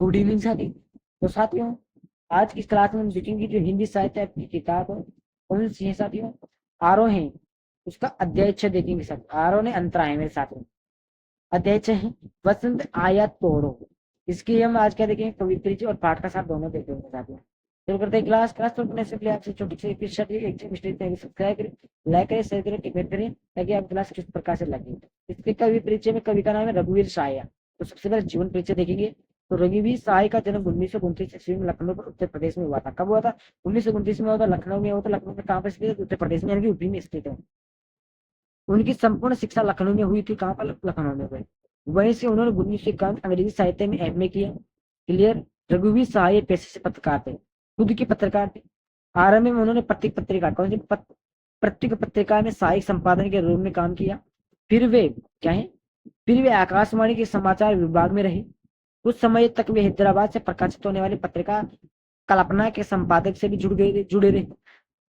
Good evening साथी। तो साथियों, आज की क्लास में हम देखेंगे जो हिंदी साहित्य की किताब है कौन सी है साथियों। आरोही, उसका अध्याय 6 देखेंगे साथ। आरोह ने अंतरा है मेरे साथियों। अध्याय 6 है वसंत आया तोड़ो। इसकी हम आज क्या देखेंगे, कवि परिचय और पाठ का साथ दोनों देखेंगे साथियों। शुरू करते हैं क्लास। क्लास शुरू करने से पहले आपसे छोटी सी रिक्वेस्ट है, एक से मिस्टेक सब्सक्राइब करें, लाइक करें, शेयर करें, कमेंट करें, ताकि आप क्लास किस प्रकार से लगे। इसके कवि परिचय में कवि का नाम है रघुवीर शाया। तो सबसे पहले जीवन परिचय देखेंगे। तो रघुवीर सहाय का जन्म 1929 ईस्वी में लखनऊ पर उत्तर प्रदेश में हुआ था। कब हुआ था? 1929 में हुआ था, लखनऊ में हुआ था। लखनऊ में कहाँ पर स्थित है? उत्तर प्रदेश में, यानी कि यूपी में स्थित है। उनकी संपूर्ण शिक्षा लखनऊ में हुई थी। कहाँ पर? लखनऊ में हुई। वहीं से उन्होंने 1951 अंग्रेजी साहित्य में एमए किया। क्लियर। रघुवीर सहाय पेशे से पत्रकार थे, खुद के पत्रकार थे। आरंभ में उन्होंने पत्रिक पत्रिका कौन सी पत्रिक पत्रिका में सहायक संपादन के रूप में काम किया। फिर वे क्या है, फिर वे आकाशवाणी के समाचार विभाग में रहे। कुछ समय तक वे हैदराबाद से प्रकाशित होने वाली पत्रिका कल्पना के संपादक से भी जुड़े रहे।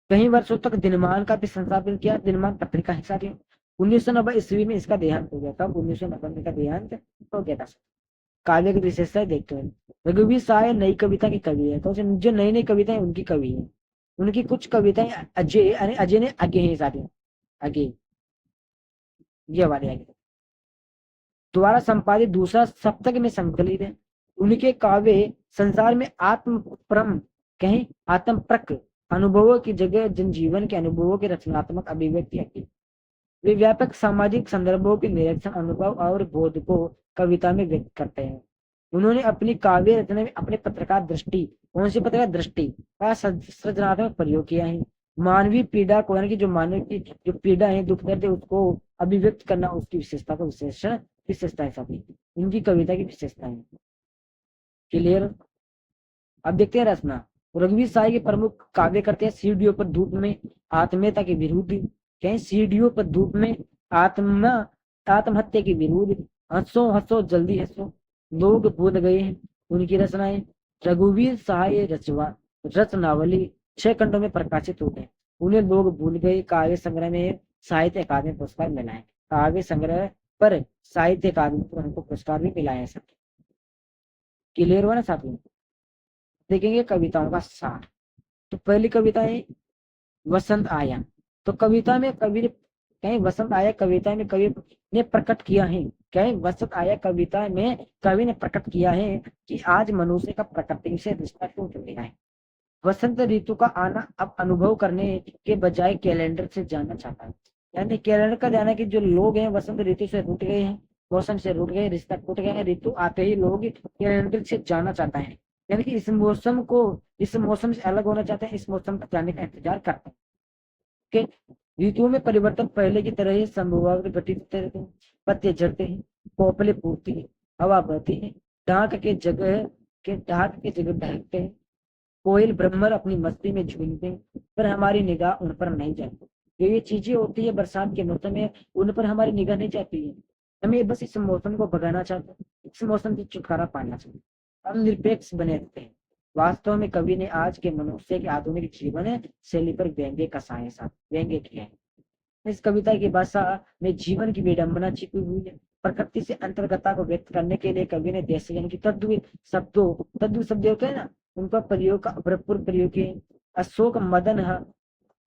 कई वर्षों तक दिनमान का भी संस्थापन किया। दिनमान पत्रिका है साथियों। 1990 ईस्वी में इसका देहांत हो गया था। 1990 में का देहांत हो गया था। काव्य की विशेषता देखते हैं। रघुवीर सहाय नई कविता की कवि है। तो जो नई नई कविताएं उनकी कवि है। उनकी कुछ कविताएं अजय यानी अजय ने आगे है साथियों। आगे ये वाले आगे द्वारा संपादित दूसरा सप्तक में संकलित है। उनके काव्य संसार में आत्म परम कहें आत्म प्रक अनुभवों की जगह जनजीवन के अनुभवों की रचनात्मक अभिव्यक्ति है। वे व्यापक सामाजिक संदर्भों के निरीक्षण, अनुभव और बोध को कविता में व्यक्त करते हैं। उन्होंने अपनी काव्य रचना में अपने पत्रकार दृष्टि, कौन सी पत्रकार दृष्टि, का सृजनात्मक प्रयोग किया है। मानवीय पीड़ा को, यानी कि जो मानव की जो पीड़ा है, दुख दर्द है, उसको अभिव्यक्त करना उसकी विशेषता को विशेषता है सभी इनकी कविता की विशेषता है। क्लियर। अब देखते हैं रचना। रघुवीर साई के प्रमुख काव्य करते हैं सीढ़ियों पर धूप में आत्मीयता के विरुद्ध, कहीं सीढ़ियों पर धूप में आत्मा आत्महत्या के विरुद्ध, हंसो हंसो जल्दी हंसो, लोग भूल गए हैं। उनकी रचनाएं रघुवीर सहाय रचनावली 6 खंडों में प्रकाशित हो गए। उन्हें लोग भूल गए काव्य संग्रह में साहित्य अकादमी पुरस्कार मिला है। काव्य संग्रह पर साहित्य अकादमी को उनको पुरस्कार भी मिला है। क्लियर हुआ ना साथियों। देखेंगे कविताओं का सार। तो पहली कविता है वसंत आया। तो कविता में कवि ने कहीं वसंत आया कविता में कवि ने प्रकट किया है। कहीं वसंत आया कविता में कवि ने प्रकट किया है कि आज मनुष्य का प्रकृति से रिश्ता टूट गया है। वसंत ऋतु का आना अब अनुभव करने के बजाय कैलेंडर से जानना चाहता है। यानी कैलेंडर का जाना कि जो लोग हैं वसंत ऋतु से रूठ गए हैं, मौसम से रूठ गए, रिश्ता टूट गया है। ऋतु आते ही लोग कैलेंडर से जानना चाहता है, यानी कि इस मौसम से अलग होना चाहते हैं, इस मौसम तक जाने का इंतजार करते हैं। के ऋतुओं में परिवर्तन पहले की तरह ही संभव घटित होते रहते हैं। पत्ते झड़ते हैं, कोपले फूटती है, हवा बहती है, ढाक के जगह ढहकते हैं। कोयल भ्रमर अपनी मस्ती में झूलते हैं, पर हमारी निगाह उन पर नहीं जाती। ये चीजें होती है बरसात के मौसम में, उन पर हमारी निगाह नहीं जाती है। हमें बस इस मौसम को भगाना चाहते हैं, इस मौसम से छुटकारा पाना चाहते हैं। हम निरपेक्ष बने रहते हैं। वास्तव में कवि ने आज के मनुष्य के आधुनिक जीवन शैली पर व्यंग्य किया है। इस कविता की भाषा में जीवन की विडंबना छिपी हुई है। प्रकृति से अंतर्गता को व्यक्त करने के लिए कवि ने देश यानी कि तद्भुत शब्द होते हैं ना, उनका प्रयोग का भरपूर प्रयोग किए। अशोक मदन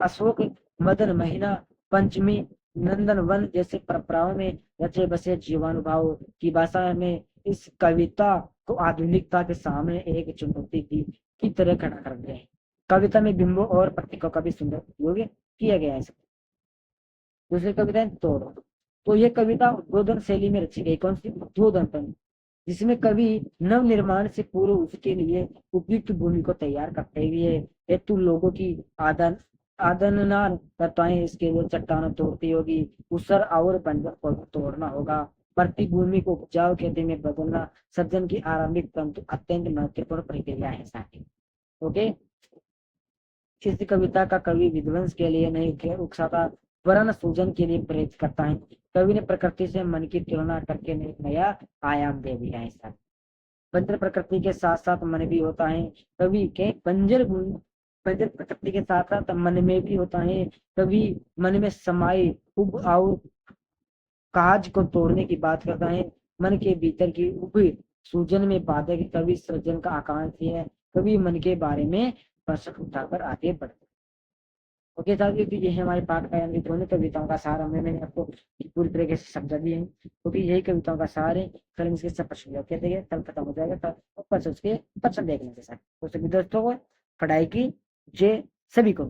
अशोक मदन महीना, पंचमी, नंदन वन जैसे परंपराओं में रचे बसे जीवानुभाव की भाषा में इस कविता को आधुनिकता के सामने एक चुनौती की तरह खड़ा कर दिया है। कविता में बिंबों और प्रतीकों का भी सुंदर उपयोग किया गया है। दूसरी कविता है तोड़ो। तो ये कविता उद्बोधन शैली में रची गई। कौन सी? उद्बोधन पर, जिसमें कवि नव निर्माण से पूर्व उसके लिए उपयुक्त भूमि को तैयार करते हुए हेतु लोगों की आदननार करताएं इसके लिए चट्टानों तोड़ती होगी, उसर और बंजर को तोड़ना होगा, प्रति भूमि को उपजाऊ खेती में बदलना सृजन की आरंभिक परंतु अत्यंत महत्वपूर्ण प्रक्रिया है साथी। ओके। इस कविता का कवि विध्वंस के लिए नहीं उकसाता, वरन सूजन के लिए प्रेरित करता है। कवि ने प्रकृति से मन की तुलना करके एक नया आयाम दे दिया है सर। बंजर प्रकृति के साथ साथ मन भी होता है। कवि के बंजर प्रकृति के साथ साथ मन में भी होता है। कवि मन में समाये उब और काज को तोड़ने की बात करता है। मन के भीतर की उब सूजन में बाधक, कभी सृजन का आकांक्षी है, कभी मन के बारे में प्रश्न उठाकर आगे बढ़ते। ओके साथियों, तो ये है हमारे पाठ का यानी दोनों कविताओं का सार। मैंने आपको पूरी तरीके से समझा दिया है, क्योंकि यही कविताओं का सार है। कल इसके सब प्रश्न कहते हैं, कल खत्म हो जाएगा, कल ऊपर से उसके प्रश्न देखने के साथ। तो सभी दोस्तों को पढ़ाई की जय सभी को।